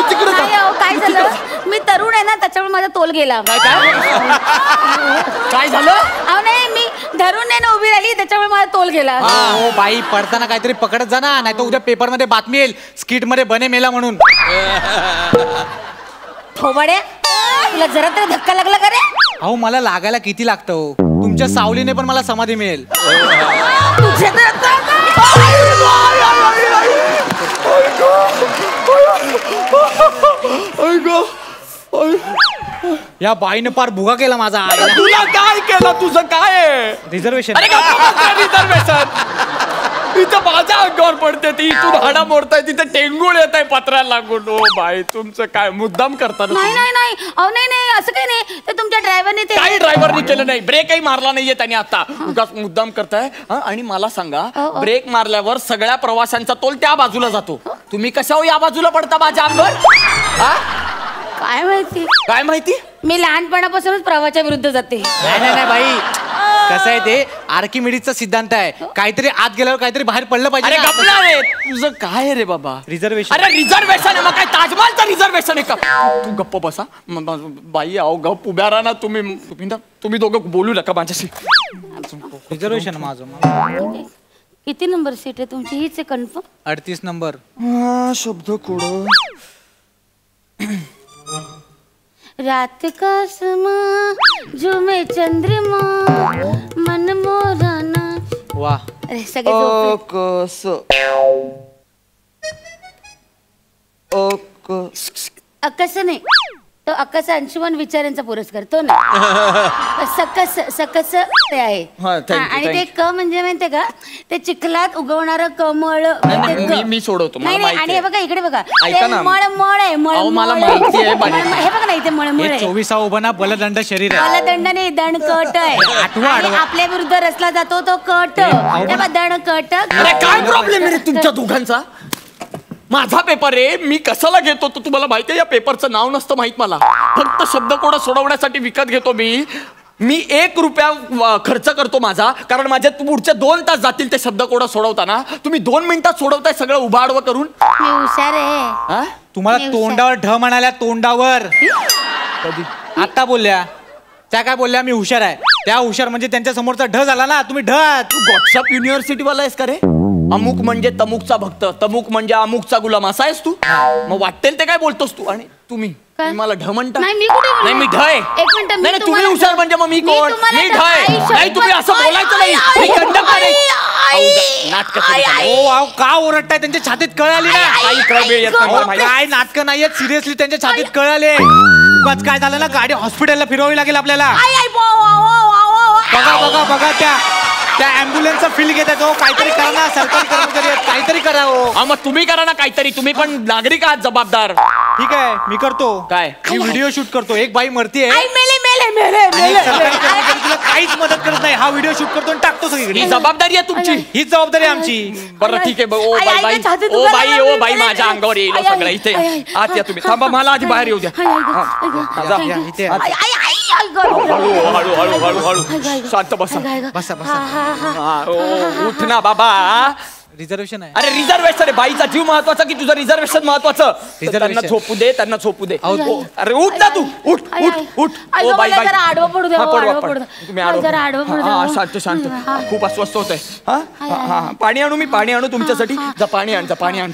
तिकडे जा. नाही, अहो, काय झालं मी तरुण आहे ना त्याच्यामुळे माझा तोल गेला. काय झालं? अहो नाही मी धरून नाही ना उभी राहिली त्याच्यामुळे माझा तोल गेला. हो बाई पडताना काहीतरी पकडत जा ना, नाही तर उद्या पेपर मध्ये बातमी येईल स्किट मध्ये बने मेला म्हणून. थोबड्या तुला जरा तरी धक्का लागला का रे? अहो मला लागायला किती लागतं हो, तुमच्या सावलीने पण मला समाधी मिळेल. तुझ्या या बाईने पार भुगा केला माझा. तुला काय केलं? तुझं काय आहे? रिझर्वेशन. रिझर्वेशन इथं माझ्या अंगावर पडते ती, इथून हाडा मोडताय तिथे टेंगुळ येत आहे पत्राला लागून. ओ बाई तुमचं काय मुद्दाम करतात? नाही नाही नाही अहो नाही नाही असं काही नाही ते तुमच्या ड्रायव्हरने ते काही ड्रायव्हरने केलं नाही, ब्रेकही मारला नाहीये त्याने आता. उगाच मुद्दाम करताय. आणि मला सांगा ब्रेक मारल्यावर सगळ्या प्रवाशांचा तोल त्या बाजूला जातो, तुम्ही कशावर या बाजूला पडता माझ्या अंगावर? काय माहिती काय माहिती? मी लहानपणापासूनच प्रवाहाच्या विरुद्ध जाते. नाही बाई कसं आहे ते आर्किमिडीजचा सिद्धांत आहे, काहीतरी आत गेल्यावर काहीतरी बाहेर पडलं पाहिजे. अरे गपला रे, तुझं काय आहे रे बाबा? रिझर्वेशन. अरे रिझर्वेशन आहे मग काय ताजमहलचं रिझर्वेशन आहे का? तू गप्प बसा. बाई अहो गप उभ्या राहा ना तुम्ही दोघं बोलू नका माझ्याशी. रिझर्वेशन माझं. किती नंबर सीट आहे तुमची? हीच आहे कन्फर्म? 38 नंबर. शब्द कोड. रात का समा झूमे चंद्रमा मन मोराना. वा अरे सगळे झोपले. अकस नाही तो अकस अंशुमन विचारांचा पुरस्कार तो ना. सकस सकस ते आहे. आणि ते क म्हणजे माहितीये का ते चिखलात उगवणारं कमळ. मी सोडवतो. नाही नाही आणि हे बघा इकडे बघा ऐका ना. मळ मळ आहे मळ. मला माहिती आहे. हे बघा ना इथे मळ मळ आहे. 24 उभा बलदंड शरीर आहे. बलदंड नाही दणकट आहे. आणि आपल्या विरुद्ध रचला जातो तो कट. दणकट. अरे काय प्रॉब्लेम आहे तुमच्या दोघांचा? माझा पेपर आहे, मी कशाला घेतो तो तुम्हाला माहिती आहे? या पेपरचं नाव नसतं माहित मला, फक्त शब्दकोड सोडवण्यासाठी विकत घेतो मी 1 रुपया खर्च करतो माझा, कारण माझ्या पुढचे 2 तास जातील ते शब्दकोड सोडवताना. तुम्ही 2 मिनिटात सोडवताय सगळं उभाडवं करून. मी हुशार आहे. तुम्हाला तोंडावर ढ म्हणाल्या, तोंडावर. कधी? आता बोलल्या त्या काय बोलल्या मी हुशार आहे, त्या हुशार म्हणजे त्यांच्या समोरचा ढ झाला ना, तुम्ही ढ. तू व्हॉट्सअप युनिव्हर्सिटी वाला आहेस का रे? अमुक म्हणजे तमुकचा भक्त, तमुक म्हणजे अमुकचा गुलाम, असा आहेस तू? मग वाटेल ते काय बोलतोस तू? आणि तुम्ही मला ढ म्हणता? नाही मी कुठे? नाही मी ढ आहे. एक मिनिट. नाही तुम्ही हुशार म्हणजे मग मी कोण? मी ढ आहे. नाही तुम्ही असं बोलायचं नाही. मी कंडक्टर आहे. नाटक का ओरडताय? त्यांच्या छातीत कळ आली ना. काय नाटक नाहीये, सिरियसली त्यांच्या छातीत कळ आले. काय झालं ना, गाडी हॉस्पिटलला फिरवावी लागेल आपल्याला. बघा बघा त्या ॲम्ब्युलन्सचा फील घेत आहे. काहीतरी करा ना, सरकारी कर्मचारी आहेत, काहीतरी करा हो. मग तुम्ही करा ना काहीतरी, तुम्ही पण नागरिक आहात जबाबदार. ठीक आहे मी करतो. काय? मी व्हिडिओ शूट करतो. एक बाई मरतीये, मेले. तुला काहीच मदत करत नाही. हा व्हिडिओ शूट करतो आणि टाकतो सगळीकडे. ही जबाबदारी आहे तुमची. हीच जबाबदारी आहे आमची. बरं ठीक आहे. ओ बाई माझ्या अंगावर येईल सगळं. इथे आत या तुम्ही. थांबा मला आधी बाहेर येऊ द्या. हळू शांत बसा. उठ ना बाबा. रिझर्वेशन आहे. अरे रिझर्वेशन आहे. बाईचा जीव महत्वाचा की तुझं रिझर्वेशन महत्वाचं? त्यांना झोपू दे, त्यांना झोपू दे. अरे उठ ना तू. उठ. ओ बाई आडवं पडू द्या. तुम्ही आडवं. शांत. खूप अस्वस्थ होत आहे. पाणी आणू? मी पाणी आणू तुमच्यासाठी? जा पाणी आण.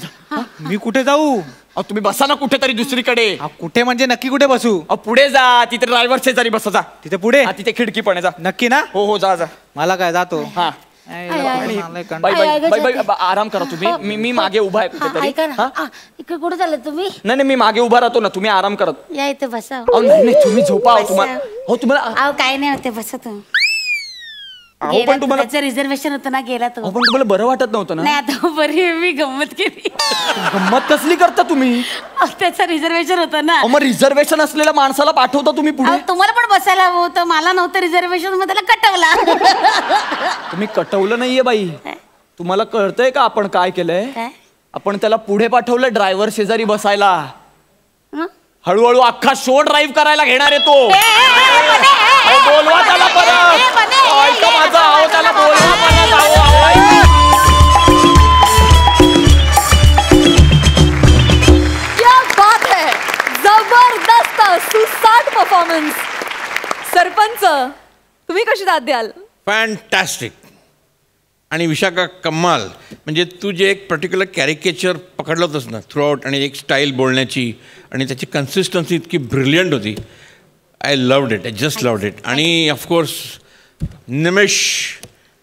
मी कुठे जाऊ? तुम्ही बसा ना कुठेतरी दुसरीकडे. कुठे म्हणजे नक्की कुठे बसू? पुढे जा, तिथे ड्रायव्हर शेजारी बसा. जा तिथे पुढे. तिथे खिडकी पण आहे. जा. नक्की ना? हो जा. मला काय जातो. हा बाई आराम करा तुम्ही. मी मागे उभा आहे कुठेतरी. इकडे कुठे चालले तुम्ही? नाही मी मागे उभा राहतो ना, तुम्ही आराम करत. या इथे बसा. नाही तुम्ही झोपा. तुम्हाला काय नाही होते, बसा तुम्ही. पण तुम्हाला रिझर्वेशन होतं ना, गेला तो. पण तुम्हाला बरं वाटत नव्हतं ना? नाही आता बरी मी गंमत केली. गंमत कसली करता तुम्ही? त्याचं रिझर्वेशन होतं ना. मग रिझर्वेशन असलेल्या माणसाला पाठवता तुम्ही पुढे? तुम्हाला पण बसायला हवं होतं, मला नव्हतं रिझर्वेशन, मग त्याला कटवला. तुम्ही कटवलं नाहीये बाई. तुम्हाला कळतंय का आपण काय केलंय? आपण त्याला पुढे पाठवलं ड्रायव्हर शेजारी बसायला. हळूहळू अख्खा शो ड्राईव्ह करायला घेणार आहे तो. बोलवा त्याला परत. ऐका माझा. त्याला बोलवा परत. सरपंच तुम्ही कशी दाद द्याल? फॅन्टॅस्टिक. आणि विशाखा कमाल. म्हणजे तू जे एक पर्टिक्युलर कॅरिकेचर पकडलं होतंस ना थ्रू आउट, आणि एक स्टाईल बोलण्याची आणि त्याची कन्सिस्टन्सी इतकी ब्रिलियंट होती. I loved it. I just loved it. आणि ऑफकोर्स निमेश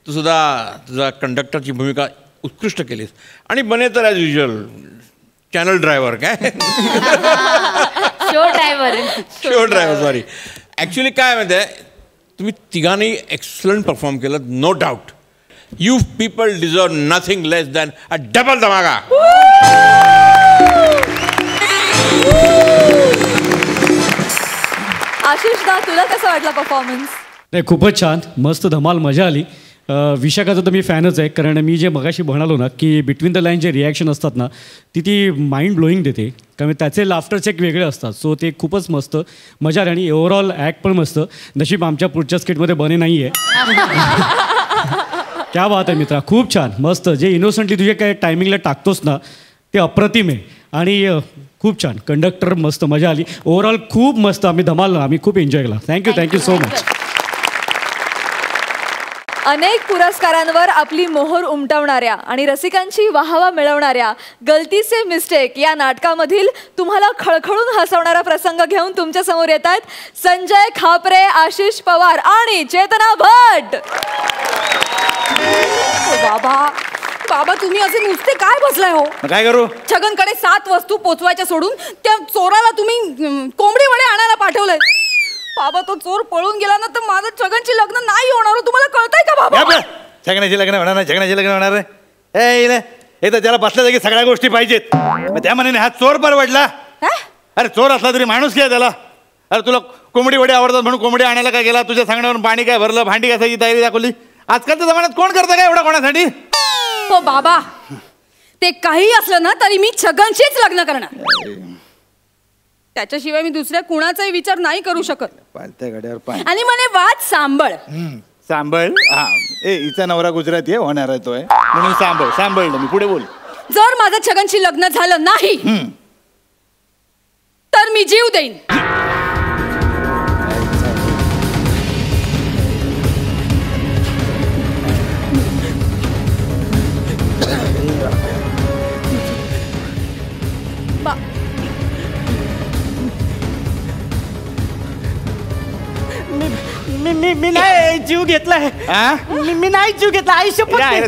तू सुद्धा तुझा कंडक्टरची भूमिका उत्कृष्ट केलीस. आणि बने तर ॲज युजल चॅनल ड्रायव्हर काय शो ड्रायव्हर सॉरी. ॲक्च्युली काय माहिती आहे, तुम्ही तिघांनी एक्सलंट परफॉर्म केलं, no doubt. You people deserve nothing less than a double धमाका. आशिष दा, तुला कसं वाटला परफॉर्मन्स? नाही, खूपच छान, मस्त, धमाल, मजा आली. विशाखाचं तर मी फॅनच आहे, कारण मी जे मगाशी म्हणालो ना की बिटवीन द लाईन जे रिॲक्शन असतात ना ती माइंड ब्लोईंग देते, कारण त्याचे लाफ्टर चेक वेगळे असतात. सो ते खूपच मस्त मजा आली. आणि ओव्हरऑल ॲक्ट पण मस्त. नशीब आमच्या पुढच्या स्किटमध्ये बने नाही आहे. क्या बात आहे मित्रा, खूप छान, मस्त. जे इनोसंटली तुझे काय टायमिंगला टाकतोस ना ते अप्रतिम आहे. आणि खूप छान कंडक्टर, मस्त मजा आली. ओव्हरऑल खूप मस्त, आम्ही धमाल, आम्ही खूप एन्जॉय केला. Thank you so much. अनेक पुरस्कारांवर आपली मोहर उमटवणाऱ्या आणि रसिकांची वाहवा मिळवणाऱ्या गलती से मिस्टेक या नाटकामधील तुम्हाला खळखळून हसवणारा प्रसंग घेऊन तुमच्या समोर येत आहेत संजय खापरे, आशिष पवार आणि चेतना भट. बाबा तुम्ही असे नुसते काय बसलाय हो? काय करू? छगनकडे 7 वस्तू पोचवायच्या सोडून त्या चोराला तुम्ही कोंबडी वडे आणायला पाठवलंय. बाबा तो चोर पळून गेला ना तर माझं छगनची लग्न नाही होणार. तुम्हाला कळतंय का बाबा? छगनाची लग्न होणार नाही, छगनाची लग्न होणार आहे. हे तर त्याला बसल्या जागी सगळ्या गोष्टी पाहिजेत. त्या मनाने हा चोर परवडला. अरे चोर असला तरी माणूस घ्या त्याला. अरे तुला कोंबडी वडे आवडतात म्हणून कोंबडी आणायला काय गेला? तुझ्या सांगण्यावरून पाणी काय भरलं, भांडी घासायची तयारी दाखवली. आजकालच्या जमान्यात कोण करतं काय एवढा कोणासाठी? हो बाबा, ते काही असलं ना तरी मी छगनशीच लग्न करणार. त्याच्याशिवाय मी दुसऱ्या कुणाचाही विचार नाही करू शकत. आणि म्हणे वाद सांभाळ. सांभाळ? हा, हिचा नवरा गुजराती आहे, होणार आहे तो आहे म्हणून सांभाळलं मी. पुढे बोल. जर माझं छगनशी लग्न झालं नाही तर मी जीव देईन. मी नाही जीव घेतलाय. मी नाही जीव घेतला. आयुष्य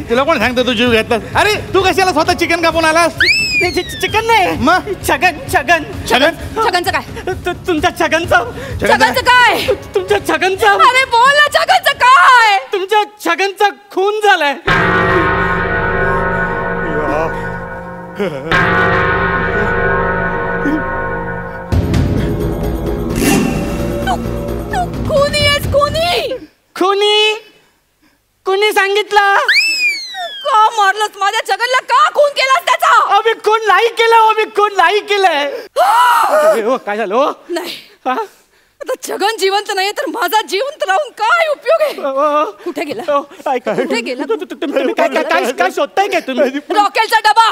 तुला कोण सांगतो तू जीव घेतला? अरे तू कशाला स्वतः चिकन कापून आलास? चिकन नाही मग छगनचं काय? तुमच्या छगनचं काय? तुमच्या छगनचं. अरे बोल ना, छगनचं काय? तुमच्या छगनचा खून झालाय. कुणी सांगितलं? का मारलंस माझ्या छगनला? का खून केलास त्याचा? अबे खून नाही केलंय. काय झालं? नाही आता छगन जिवंत नाहीये तर माझा जिवंत राहून काय उपयोग आहे? कुठे गेला? काय शोधताय काय तुम्ही? रॉकेलचा डबा.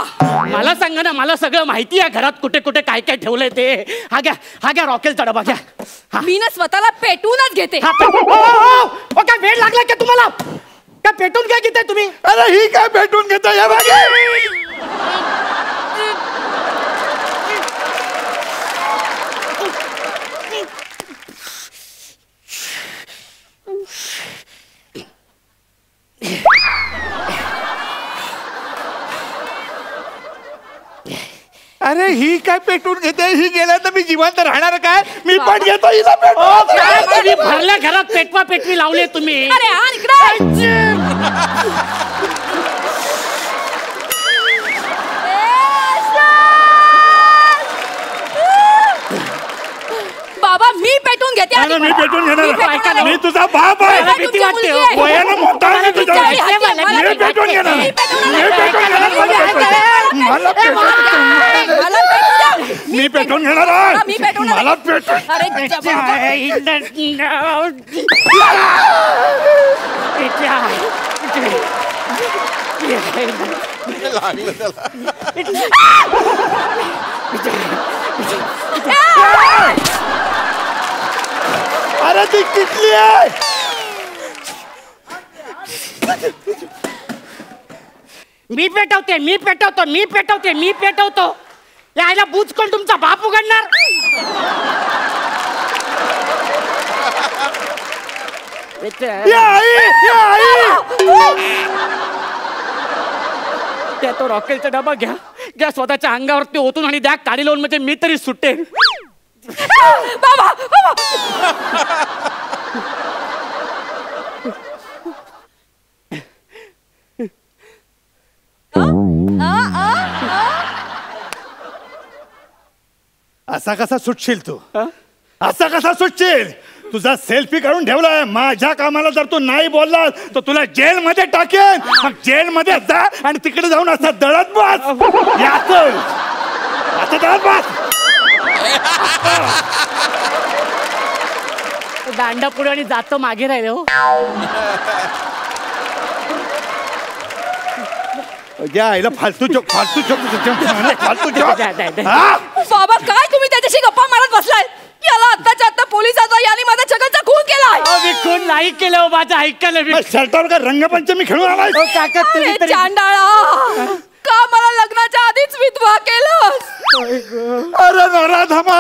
मला सांगा ना, मला सगळं माहिती आहे घरात कुठे कुठे काय काय ठेवलंय ते. हा घ्या रॉकेलचा डबा घ्या. मी ना स्वतःला पेटूनच घेते. काय वेळ लागला का तुम्हाला? काय पेटून काय घेताय तुम्ही? अरे ही काय पेटून घेताय? अरे ही काय पेटून घेते? ही गेल्या तर मी जिवंत राहणार काय? मी पण घेतो हिला पेटून. भरल्या घरात पेटवा पेटवी लावले तुम्ही. अरे हा इकडे. बाबा मी पेटून घेते. मी पेटून घेणार. मी तुझा बाप आहे. भीती वाटते. वयानं मोठा आहे तुझा. मी पेटून घेणार. मी पेटून घेणार आहे. मला पेटून. अरे ती किटली आहे. मी पेटवते, मी पेटवतो, मी पेटवते, मी पेटवतो. यायला बूच कोण तुमचा बाप उघडणार? त्या तो रॉकेलचा डबा घ्या, घ्या स्वतःच्या अंगावरती ओतून आणि द्या काडी लावून, म्हणजे मी तरी सुटेन. बाबा असा कसा सुटशील तू? असा कसा सुटशील? तुझा सेल्फी काढून ठेवलाय. माझ्या कामाला जर तू नाही बोललास तर तुला जेलमध्ये टाकेन. मग जेलमध्ये जा आणि तिकडे जाऊन असा दळत बस. असं दळत बस. दांडा पुढे आणि जातो मागे राहिले. हो आईला फालतू जोक, फालतू जोक, फालतू जोक. बाबा काय तुम्ही त्याच्याशी गप्पा मारत बसलाय? याला आत्ताच्या आत्ता पोलिसाचा याने माझा छगनचा खून केलाय. मी खून नाही केलं माझं, ऐकलं मी. शर्टावर का रंगपंचमी खेळून आलाय? चांडाळा, का मला लग्नाच्या आधीच विधवा केलंस? अरे नराधमा,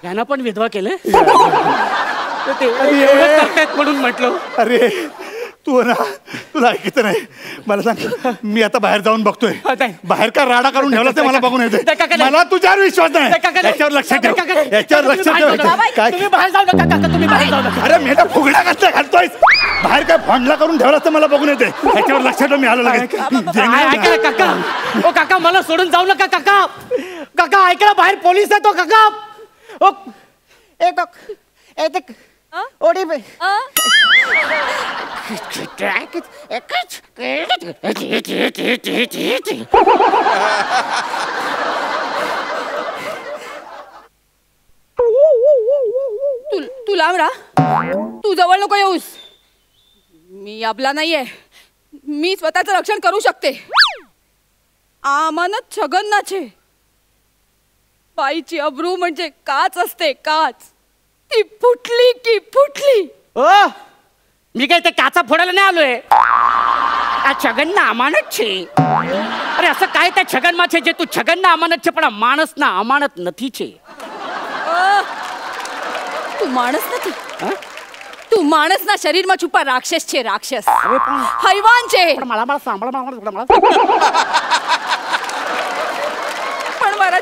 यांना पण विधवा केलं म्हणून म्हटलं. अरे तू ना, तुला ऐकत नाही. मला सांग, मी आता बाहेर जाऊन बघतोय. बाहेर का राडा करून ठेवला ते मला बघून येते. मला तुझ्यावर विश्वास नाही. याच्यावर लक्ष ठेव, याच्यावर लक्ष ठेव. काय तुम्ही बाहेर जाऊ नका काका, तुम्ही बाहेर जाऊ नका. अरे मी तर फुगड्या कसल्या घालतोय? बाहेर काय फंडला करून ठेवला ते मला बघून येते. याच्यावर लक्ष ठेव. मी आलो लगेच. ऐका काका, ओ काका मला सोडून जाऊ नका काका. काका ऐकला, बाहेर पोलीस येतो काका. ओ एक ओडी तू लांब राहा. तू जवळ नको येऊस. मी आपला नाहीये. मी स्वतःचं रक्षण करू शकते. आमानत छगननाचे. बाईची अब्रू म्हणजे काच असते, काच. ती फुटली की फुटली. ओ मी काय ते काचा फोडायला नाही आलोय. छगन ना अमानत छे. अरे असं काय त्या छगन माछे जे तू छगन ना अमानत छे, पण माणस ना अमानत નથી छे. तू माणस નથી. तू माणस ना शरीर માં છુપા રાક્ષસ છે, રાક્ષસ. હૈવાન છે. मला सांभाळ પણ મારા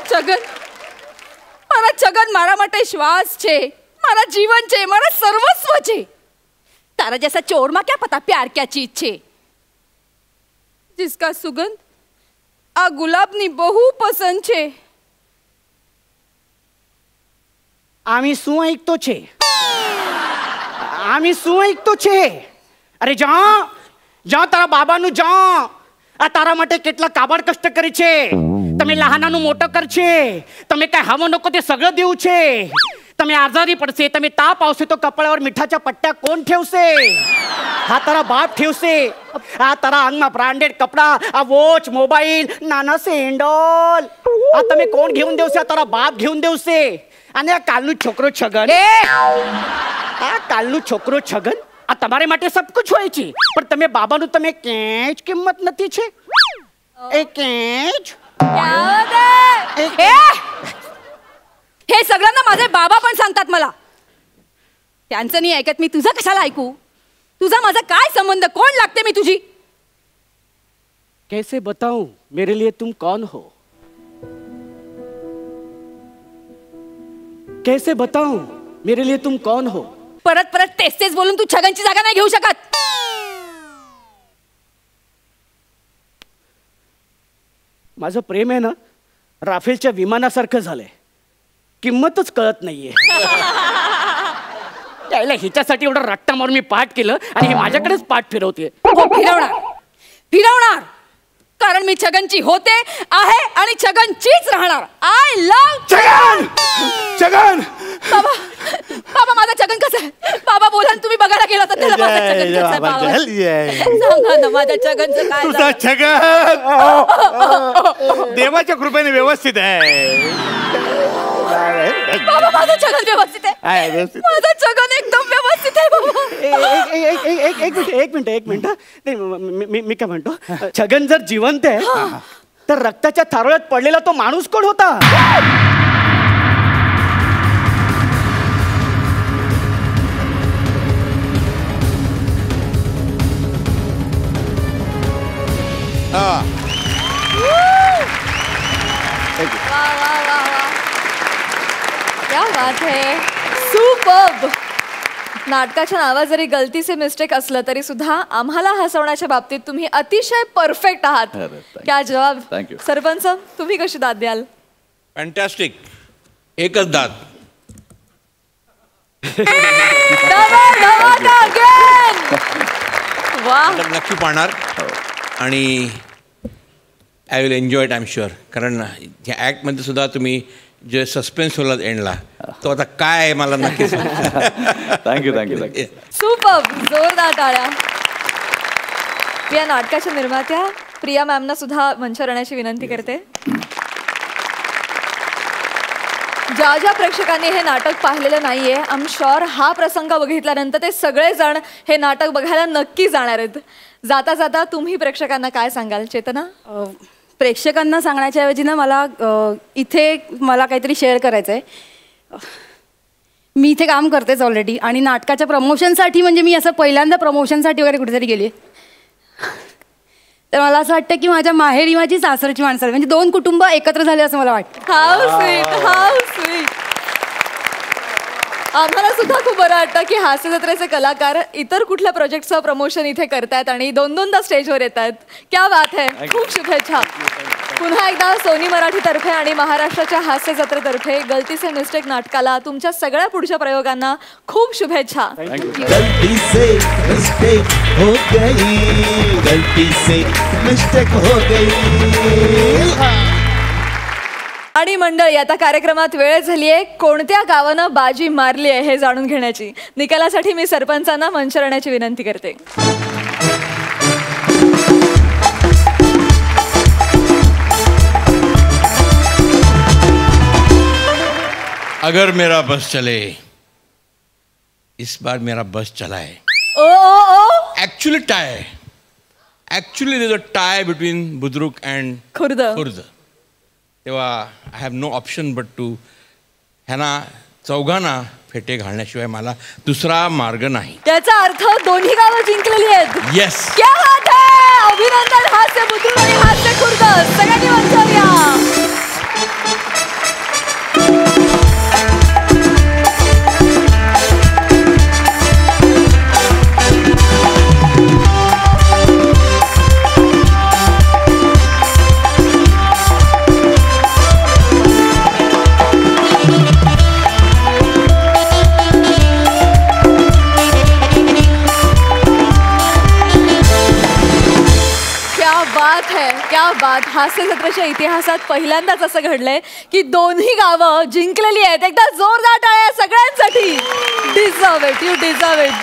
છગન મારા માટે શ્વાસ છે, મારા જીવન છે, મારા સર્વસ્વ છે. તારા जैसा चोर માં क्या पता प्यार क्या चीज છે. जिसका सुगंध आ गुलाबनी बहु पसंद છે. आम्ही શું ऐकतो છે? आम्ही શું ऐकतो છે? અરે જા તારા બાબાનું જા. આ તારા માટે કેટલા કાબડ કષ્ટ કરી છે. તમે લહાનાનું મોટો કર છે. તમે કાંઈ હવો नको તે સગळं દેવું છે. તમે આજારી પડશે, તમે તાપ આવશે તો કપડાवर મીઠાच्या પટ્ट्या કોણ ठेवશે? हा तारा बाप ठेवશે. આ તારા અંગમાં બ્રાન્ડેડ કપડા, આ વોચ, મોબાઈલ, નાના સેન્ડલ આ તમે કોણ घेऊन દેવશે? આ તારા બાપ घेऊन દેવશે. અને આ કાલનું છોકરો છગન, આ કાલનું છોકરો છગન આ તમારે માટે सब कुछ હોય છે, પણ તમે બાબાનું તમે કેચ કિંમત નથી છે. એ કેચ हे सगळ्यांना माझे बाबा पण सांगतात मला. त्यांचं नाही ऐकत मी तुझं कशाला ऐकू? तुझा माझा काय संबंध? कोण लागते मी तुझी? कैसे बताऊं मेरे लिए तुम कौन हो? कैसे बताऊं मेरे लिए तुम कौन हो? परत परत तेच बोलून तू छगनची जागा नाही घेऊ शकत. माझं प्रेम आहे ना राफेलच्या विमानासारखं झालंय. किंमतच कळत नाहीये. त्याला हिच्यासाठी एवढा रट्टा मारून मी पाठ केलं आणि हे माझ्याकडेच पाठ फिरवते. फिरवणार कारण मी छगनची होते, आहे आणि छगनचीच राहणार. I love Chhagan. बाबा माझा छगन कसा आहे? बाबा बोला ना, तुम्ही बघायला गेला तर त्याला माझा छगन कसा आहे? सांगा ना माझ्या छगनचं काय तुझा झालं? छगन देवाच्या कृपेने व्यवस्थित आहे. बाबा माझं छगन व्यवस्थित आहे. माझं छगन एकदम व्यवस्थित आहे बाबा. एक मिनिट नाही, मी काय म्हणतो, छगन जर जिवंत आहे तर रक्ताच्या थारोळ्यात पडलेला तो माणूस कोण होता? क्या बात है, सुपर्ब. नाटकाच्या नावात जरी गलतीचे मिस्टेक असलं तरी सुद्धा आम्हाला हसवण्याच्या बाबतीत तुम्ही अतिशय परफेक्ट आहात. क्या जवाब. सरपंच तुम्ही कशी दाद द्याल? फॅन्टॅस्टिक. एकच दाद. नक्की पाहणार आणि I will enjoy it, I am sure. कारण ह्या ॲक्टमध्ये सुद्धा तुम्ही जे सस्पेन्स होला एंडला तो आता काय आहे मला नक्कीच. थँक्यू. सुपर्ब. जोरदार टाळ्या. या नाटकाच्या निर्मात्या प्रिया मॅमना सुद्धा मंचावर येण्याची विनंती करते. ज्या ज्या प्रेक्षकांनी हे नाटक पाहिलेलं नाहीये, आय एम शुअर हा प्रसंग बघितल्यानंतर ते सगळेजण हे नाटक बघायला नक्की जाणार आहेत. जाता जाता तुम्ही प्रेक्षकांना काय सांगाल चेतना? प्रेक्षकांना सांगण्याच्या ऐवजी ना मला इथे मला काहीतरी शेअर करायचं आहे. मी इथे काम करतेच ऑलरेडी आणि नाटकाच्या प्रमोशनसाठी म्हणजे मी असं पहिल्यांदा प्रमोशनसाठी वगैरे कुठेतरी गेली. तर मला असं वाटतं की माझ्या माहेरी माझी सासरची माणसं म्हणजे 2 कुटुंब एकत्र झाले असं मला वाटतं. How sweet, how sweet. आम्हाला सुद्धा खूप बरं वाटतं की हास्य जत्रेचे कलाकार इतर कुठल्या प्रोजेक्टचं प्रमोशन इथे करतायत आणि 2-2दा स्टेजवर येत आहेत. क्या बात है. खूप शुभेच्छा. पुन्हा एकदा सोनी मराठीतर्फे आणि महाराष्ट्राच्या हास्य जत्रेतर्फे गलती से मिस्टेक नाटकाला तुमच्या सगळ्या पुढच्या प्रयोगांना खूप शुभेच्छा. गलती से मिस्टेक हो गई, गलती से मिस्टेक हो गई. आणि मंडळी आता कार्यक्रमात वेळ झाली आहे कोणत्या गावानं बाजी मारली आहे हे जाणून घेण्याची. निकालासाठी मी सरपंचांना मंचावर येण्याची विनंती करते. अगर मेरा बस चले, इस बार मेरा बस चला है. Actually tie, actually there is a tie between Budruk and Khurd. तेव्हा I have no option but to ह्यांना चौघांना फेटे घालण्याशिवाय मला दुसरा मार्ग नाही. याचा अर्थ दोन्ही गावं जिंकलेली आहेत. येस. क्या बात है. अभिनंदन हास्य बुद्रुक आणि हास्य खुर्द. सगळ्यांनी मंचावर या. क्या बात. हास्य जत्रेच्या इतिहासात पहिल्यांदाच असं घडलंय की दोन्ही गावं जिंकलेली आहेत. एकदा जोरदार टाळ्या सगळ्यांसाठी. Deserve it, you deserve it.